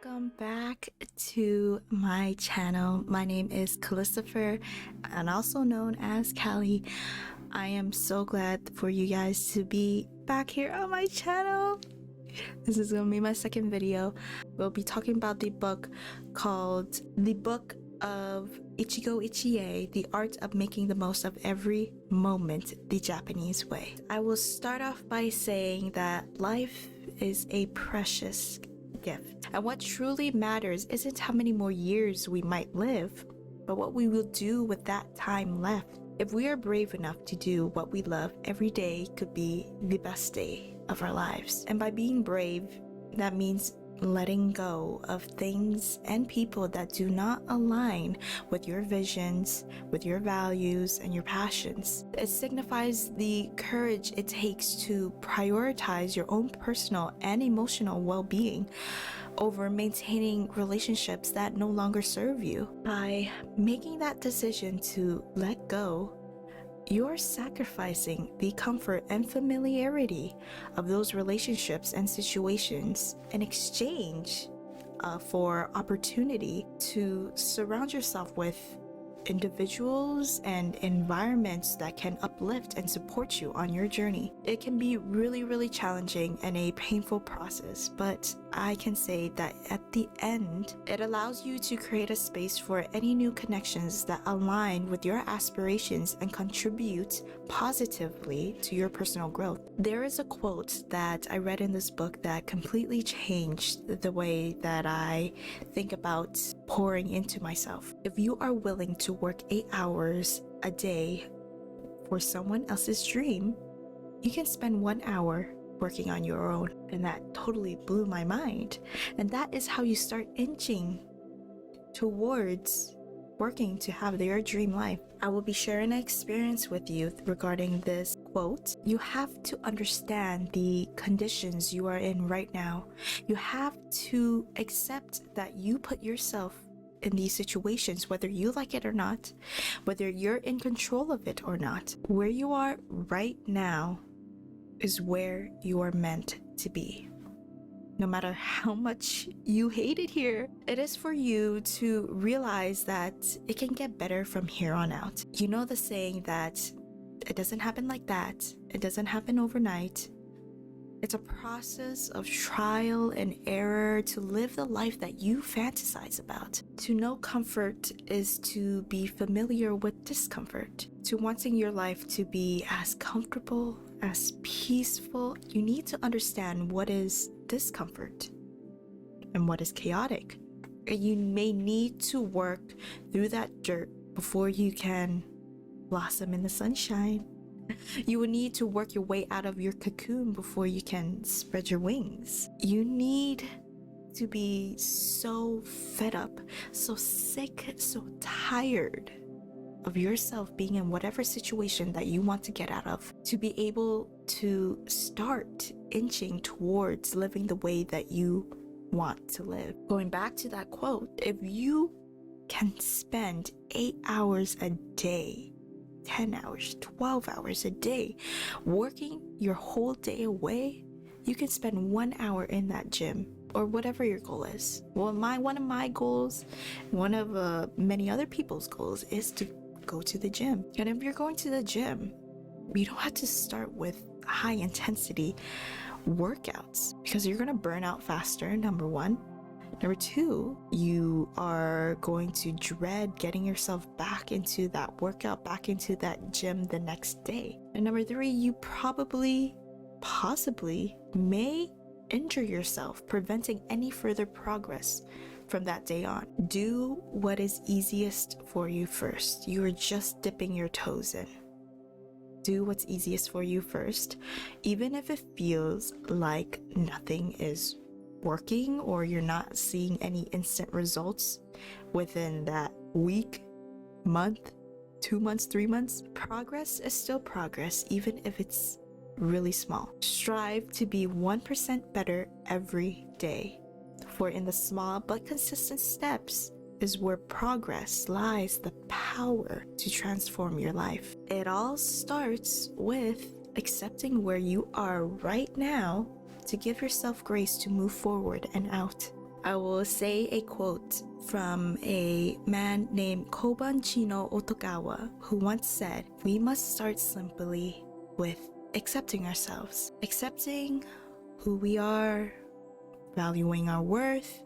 Welcome back to my channel. My name is Kaliscipher and also known as Kali. I am so glad for you guys to be back here on my channel. This is gonna be my second video. We'll be talking about the book called The Book of ICHIGO ICHIE, The Art of Making the Most of Every Moment the Japanese Way. I will start off by saying that life is a precious gift, and what truly matters isn't how many more years we might live, but what we will do with that time left. If we are brave enough to do what we love, every day could be the best day of our lives. And by being brave, that means letting go of things and people that do not align with your visions, with your values, and your passions. It signifies the courage it takes to prioritize your own personal and emotional well-being over maintaining relationships that no longer serve you. By making that decision to let go, you're sacrificing the comfort and familiarity of those relationships and situations in exchange for opportunity to surround yourself with individuals and environments that can uplift and support you on your journey. It can be really challenging and a painful process, but I can say that at the end, it allows you to create a space for any new connections that align with your aspirations and contribute positively to your personal growth. There is a quote that I read in this book that completely changed the way that I think about pouring into myself. If you are willing to work 8 hours a day for someone else's dream, you can spend 1 hour working on your own. And that totally blew my mind. And that is how you start inching towards working to have their dream life. I will be sharing an experience with you regarding this quote. You have to understand the conditions you are in right now. You have to accept that you put yourself in these situations, whether you like it or not, whether you're in control of it or not. Where you are right now is where you are meant to be. No matter how much you hate it here, it is for you to realize that it can get better from here on out. You know the saying that it doesn't happen like that. It doesn't happen overnight. It's a process of trial and error to live the life that you fantasize about. To know comfort is to be familiar with discomfort. To wanting your life to be as comfortable, as peaceful, you need to understand what is discomfort and what is chaotic. And you may need to work through that dirt before you can blossom in the sunshine. You will need to work your way out of your cocoon before you can spread your wings. You need to be so fed up, so sick, so tired of yourself being in whatever situation that you want to get out of, to be able to start inching towards living the way that you want to live. Going back to that quote, if you can spend 8 hours a day, 10 hours, 12 hours a day, working your whole day away, you can spend 1 hour in that gym or whatever your goal is. Well, one of my goals, one of many other people's goals is to go to the gym. And if you're going to the gym, you don't have to start with high intensity workouts because you're going to burn out faster, number one. Number two, you are going to dread getting yourself back into that workout, back into that gym the next day. And number three, you possibly may injure yourself, preventing any further progress from that day on. Do what is easiest for you first. You are just dipping your toes in. Do what's easiest for you first, even if it feels like nothing is working or you're not seeing any instant results within that week, month, 2 months, 3 months. Progress is still progress, even if it's really small. Strive to be 1% better every day, for in the small but consistent steps is where progress lies, the power to transform your life. It all starts with accepting where you are right now to give yourself grace to move forward and out I will say a quote from a man named Kobanchino Otogawa, who once said, "We must start simply with accepting ourselves, accepting who we are, valuing our worth,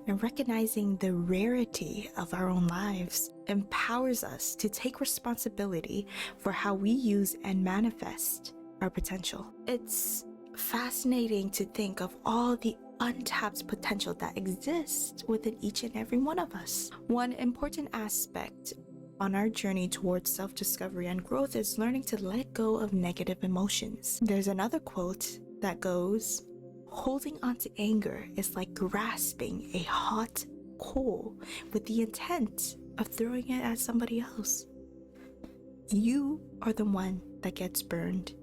and recognizing the rarity of our own lives empowers us to take responsibility for how we use and manifest our potential." It's fascinating to think of all the untapped potential that exists within each and every one of us. One important aspect on our journey towards self-discovery and growth is learning to let go of negative emotions. There's another quote that goes, "Holding on to anger is like grasping a hot coal with the intent of throwing it at somebody else. You are the one that gets burned."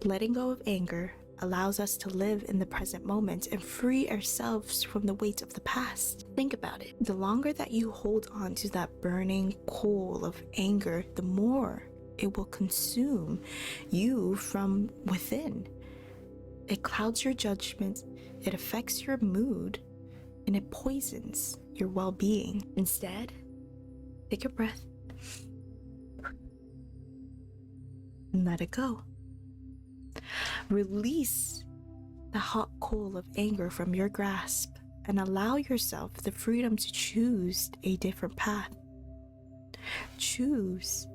Letting go of anger allows us to live in the present moment and free ourselves from the weight of the past. Think about it. The longer that you hold on to that burning coal of anger, the more it will consume you from within. It clouds your judgment, it affects your mood, and it poisons your well-being. Instead, take a breath and let it go. Release the hot coal of anger from your grasp and allow yourself the freedom to choose a different path. Choose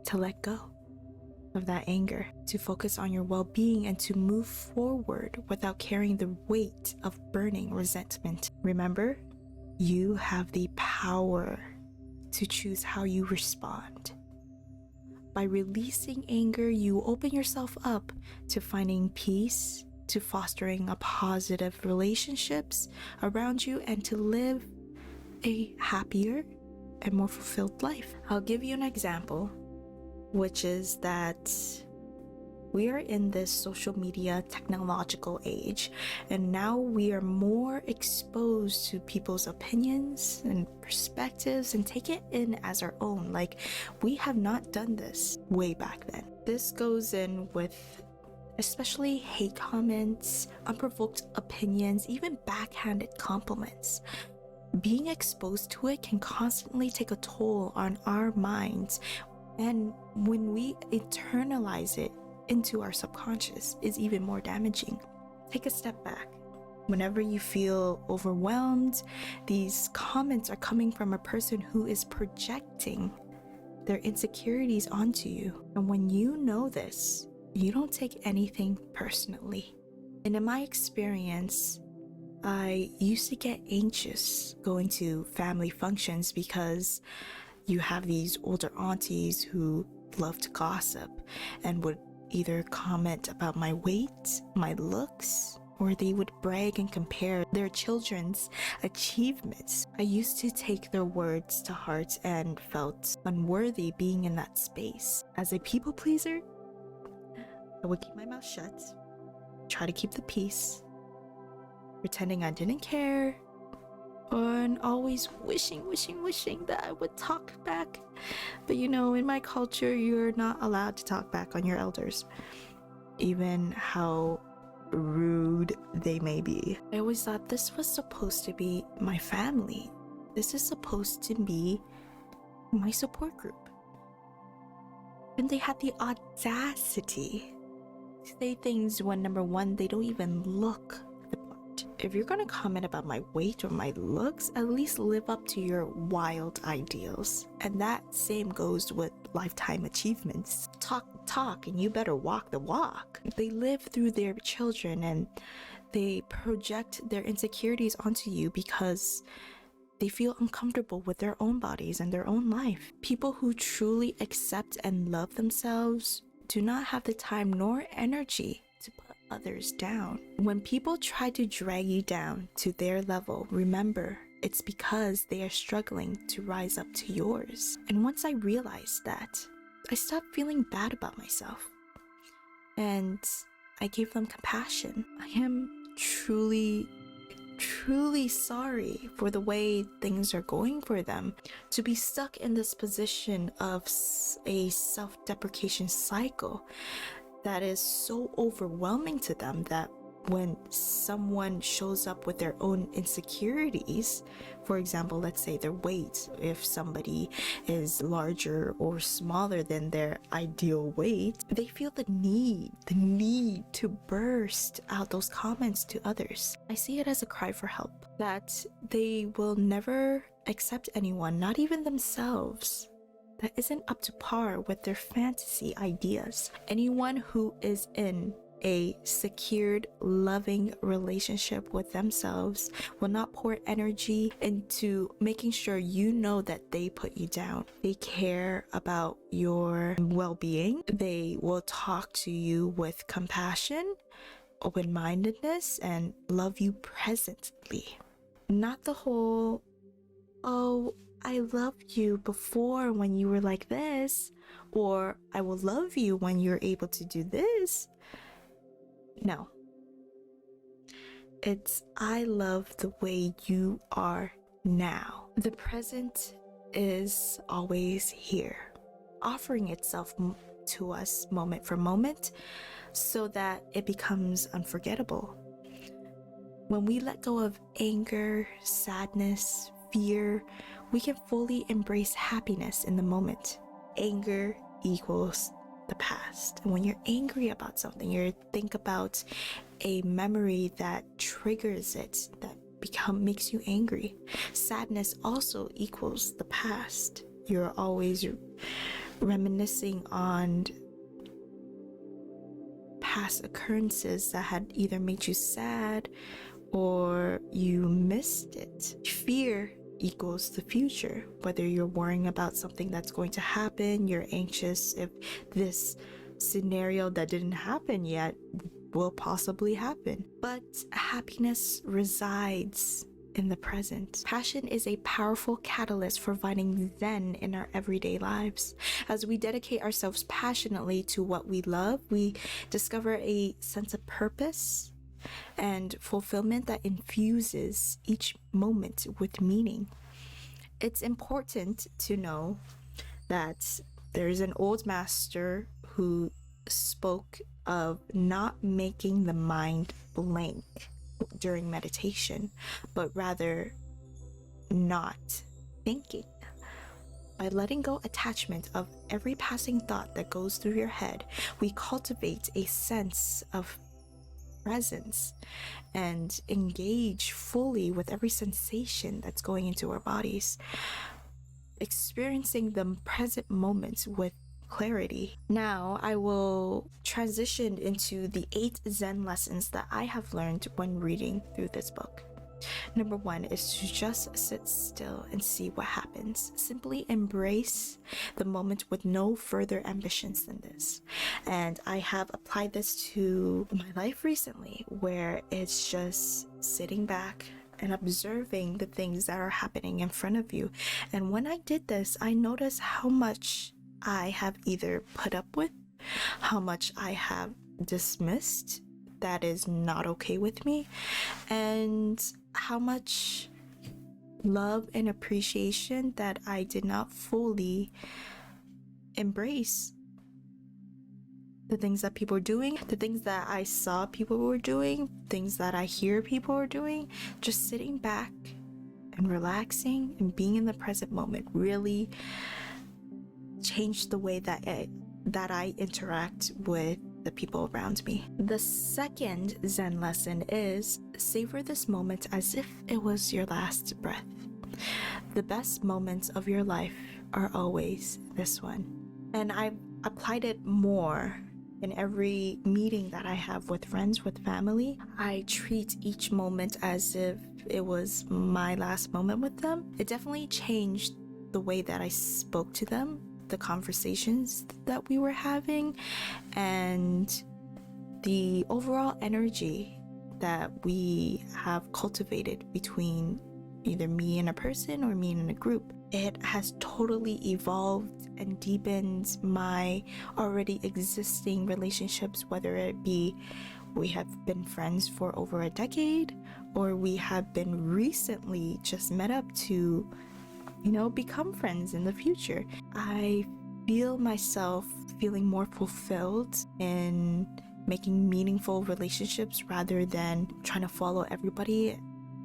to let go of that anger, to focus on your well-being, and to move forward without carrying the weight of burning resentment. Remember, you have the power to choose how you respond. By releasing anger, you open yourself up to finding peace, to fostering a positive relationships around you, and to live a happier and more fulfilled life. I'll give you an example, which is that we are in this social media technological age, and now we are more exposed to people's opinions and perspectives and take it in as our own. Like, we have not done this way back then. This goes in with especially hate comments, unprovoked opinions, even backhanded compliments. Being exposed to it can constantly take a toll on our minds, and when we internalize it into our subconscious, is even more damaging. Take a step back. Whenever you feel overwhelmed, these comments are coming from a person who is projecting their insecurities onto you. And when you know this, you don't take anything personally. And in my experience, I used to get anxious going to family functions because you have these older aunties who love to gossip and would either comment about my weight, my looks, or they would brag and compare their children's achievements. I used to take their words to heart and felt unworthy being in that space. As a people pleaser, I would keep my mouth shut, try to keep the peace, pretending I didn't care, and always wishing that I would talk back. But you know, in my culture, you're not allowed to talk back on your elders, even how rude they may be. I always thought this was supposed to be my family. This is supposed to be my support group. And they had the audacity to say things when, number one, they don't even look the part. If you're gonna comment about my weight or my looks, at least live up to your wild ideals. And that same goes with lifetime achievements. Talk, and you better walk the walk. They live through their children and they project their insecurities onto you because they feel uncomfortable with their own bodies and their own life. People who truly accept and love themselves do not have the time nor energy to put others down. When people try to drag you down to their level, remember, it's because they are struggling to rise up to yours. And once I realized that, I stopped feeling bad about myself. And I gave them compassion. I am truly sorry for the way things are going for them. To be stuck in this position of a self-deprecation cycle that is so overwhelming to them that when someone shows up with their own insecurities, for example, let's say their weight, if somebody is larger or smaller than their ideal weight, they feel the need to burst out those comments to others. I see it as a cry for help, that they will never accept anyone, not even themselves, that isn't up to par with their fantasy ideas. Anyone who is in a secured, loving relationship with themselves will not pour energy into making sure you know that they put you down. They care about your well-being. They will talk to you with compassion, open-mindedness, and love you presently. Not the whole, oh, I loved you before when you were like this, or I will love you when you're able to do this. No. It's I love the way you are now. The present is always here, offering itself to us moment for moment so that it becomes unforgettable. When we let go of anger, sadness, fear, we can fully embrace happiness in the moment. Anger equals the past. And when you're angry about something, you think about a memory that triggers it, that makes you angry. Sadness also equals the past. You're always reminiscing on past occurrences that had either made you sad or you missed it. Fear equals the future. Whether you're worrying about something that's going to happen, you're anxious if this scenario that didn't happen yet will possibly happen. But happiness resides in the present. Passion is a powerful catalyst for finding Zen in our everyday lives. As we dedicate ourselves passionately to what we love, we discover a sense of purpose and fulfillment that infuses each moment with meaning. It's important to know that there is an old master who spoke of not making the mind blank during meditation, but rather not thinking. By letting go attachment of every passing thought that goes through your head, we cultivate a sense of presence and engage fully with every sensation that's going into our bodies, experiencing the present moments with clarity. Now I will transition into the 8 Zen lessons that I have learned when reading through this book. Number 1 is to just sit still and see what happens. Simply embrace the moment with no further ambitions than this. And I have applied this to my life recently, where it's just sitting back and observing the things that are happening in front of you. And when I did this, I noticed how much I have either put up with, how much I have dismissed that is not okay with me, and how much love and appreciation that I did not fully embrace. The things that people are doing, the things that I saw people were doing, things that I hear people are doing, just sitting back and relaxing and being in the present moment really changed the way that I interact with the people around me. The second Zen lesson is savor this moment as if it was your last breath. The best moments of your life are always this one. And I've applied it more in every meeting that I have with friends, with family. I treat each moment as if it was my last moment with them. It definitely changed the way that I spoke to them, the conversations that we were having, and the overall energy that we have cultivated between either me and a person or me and a group. It has totally evolved and deepened my already existing relationships, whether it be we have been friends for over a decade or we have been recently just met up to become friends in the future. I feel myself feeling more fulfilled in making meaningful relationships rather than trying to follow everybody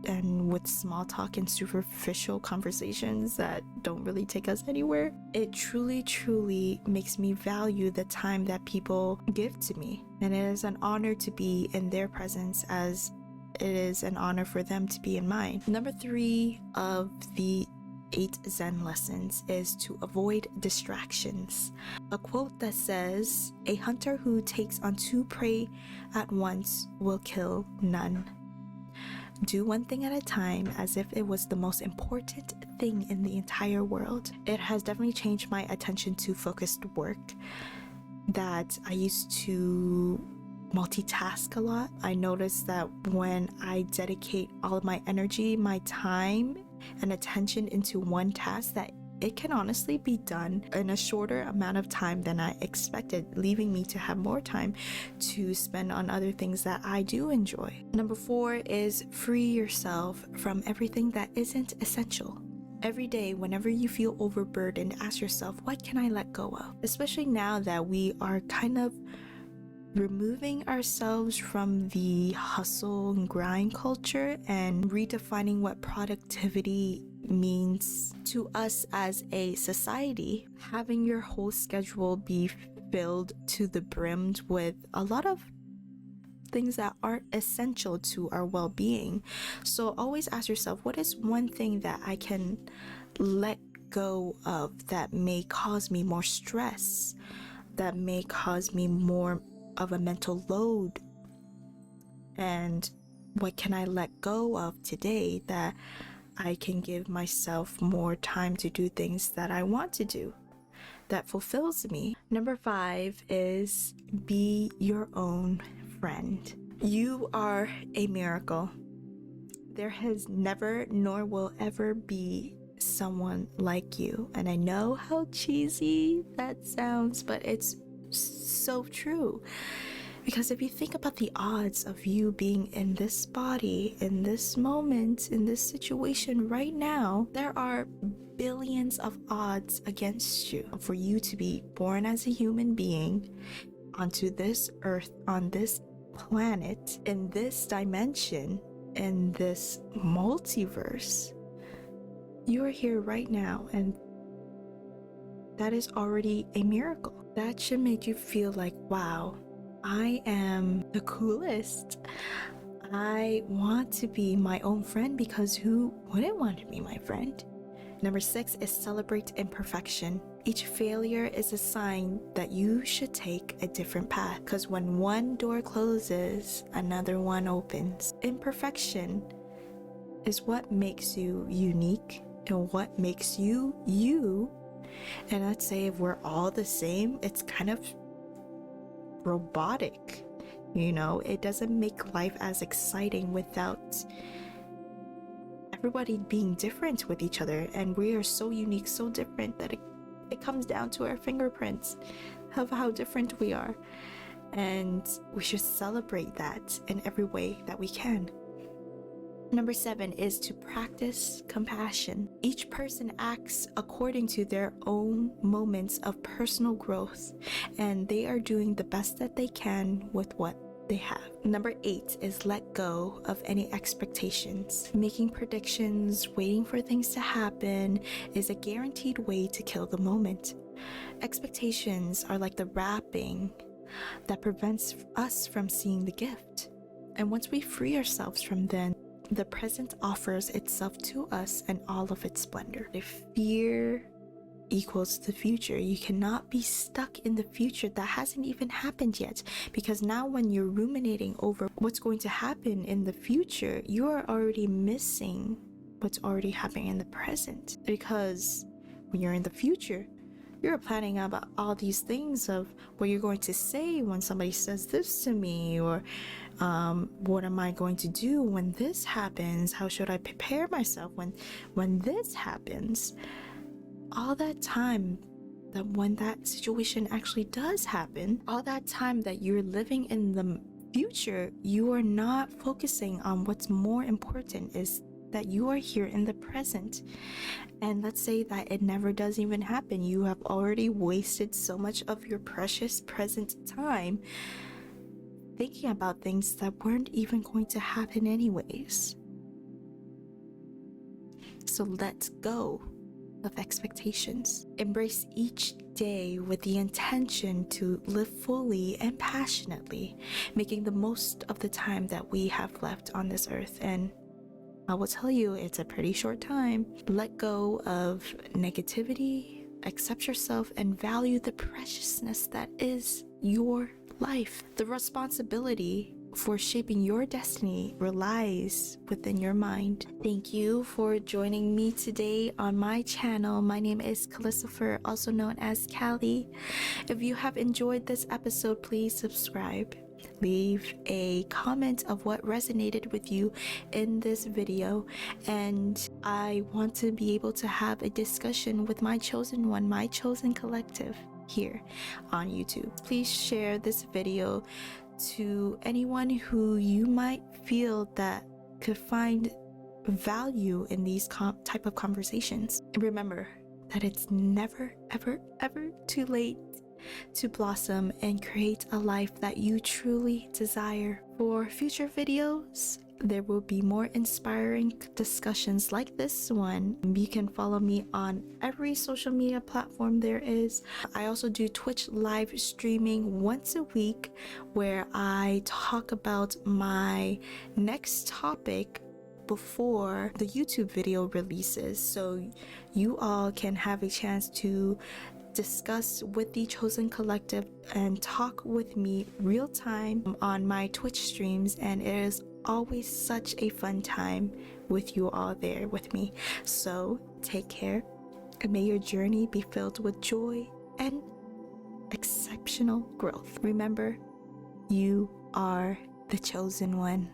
and with small talk and superficial conversations that don't really take us anywhere. It truly makes me value the time that people give to me, and it is an honor to be in their presence as it is an honor for them to be in mine. Number 3 of the 8 Zen lessons is to avoid distractions. A quote that says, "A hunter who takes on 2 prey at once will kill none." Do one thing at a time as if it was the most important thing in the entire world. It has definitely changed my attention to focused work, that I used to multitask a lot. I noticed that when I dedicate all of my energy, my time, and attention into one task, that it can honestly be done in a shorter amount of time than I expected, leaving me to have more time to spend on other things that I do enjoy. Number 4 is free yourself from everything that isn't essential. Every day, whenever you feel overburdened, ask yourself, what can I let go of? Especially now that we are kind of removing ourselves from the hustle and grind culture and redefining what productivity means to us as a society. Having your whole schedule be filled to the brim with a lot of things that aren't essential to our well-being. So always ask yourself, what is one thing that I can let go of that may cause me more stress, that may cause me more of a mental load? And what can I let go of today that I can give myself more time to do things that I want to do, that fulfills me? Number 5 is be your own friend. You are a miracle. There has never nor will ever be someone like you. And I know how cheesy that sounds, but it's so true. Because if you think about the odds of you being in this body, in this moment, in this situation right now, there are billions of odds against you for you to be born as a human being onto this earth, on this planet, in this dimension, in this multiverse. You are here right now, and that is already a miracle. That should make you feel like, wow, I am the coolest. I want to be my own friend, because who wouldn't want to be my friend? Number 6 is celebrate imperfection. Each failure is a sign that you should take a different path, because when one door closes, another one opens. Imperfection is what makes you unique and what makes you you. And I'd say if we're all the same, it's kind of robotic. You know, it doesn't make life as exciting without everybody being different with each other. And we are so unique, so different, that it comes down to our fingerprints of how different we are. And we should celebrate that in every way that we can. Number 7 is to practice compassion. Each person acts according to their own moments of personal growth, and they are doing the best that they can with what they have. Number 8 is let go of any expectations. Making predictions, waiting for things to happen is a guaranteed way to kill the moment. Expectations are like the wrapping that prevents us from seeing the gift. And once we free ourselves from them, the present offers itself to us in all of its splendor. If fear equals the future, you cannot be stuck in the future that hasn't even happened yet, because now when you're ruminating over what's going to happen in the future, you are already missing what's already happening in the present. Because when you're in the future, you're planning about all these things of what you're going to say when somebody says this to me, or what am I going to do when this happens? How should I prepare myself when this happens? All that time that when that situation actually does happen, all that time that you're living in the future, you are not focusing on what's more important, is that you are here in the present. And let's say that it never does even happen. You have already wasted so much of your precious present time thinking about things that weren't even going to happen anyways. So let go of expectations. Embrace each day with the intention to live fully and passionately, making the most of the time that we have left on this earth. And I will tell you, it's a pretty short time. Let go of negativity, accept yourself, and value the preciousness that is your life. The responsibility for shaping your destiny relies within your mind. Thank you for joining me today on my channel. My name is Kaliscipher, also known as Callie. If you have enjoyed this episode, please subscribe. Leave a comment of what resonated with you in this video, and I want to be able to have a discussion with my chosen one, my chosen collective here on YouTube. Please share this video to anyone who you might feel that could find value in these type of conversations. And remember that it's never, ever, ever too late to blossom and create a life that you truly desire. For future videos, there will be more inspiring discussions like this one. You can follow me on every social media platform there is. I also do Twitch live streaming once a week where I talk about my next topic before the YouTube video releases, so you all can have a chance to discuss with the chosen collective and talk with me real time on my Twitch streams, and it is always such a fun time with you all there with me. So take care, and may your journey be filled with joy and exceptional growth. Remember, you are the chosen one.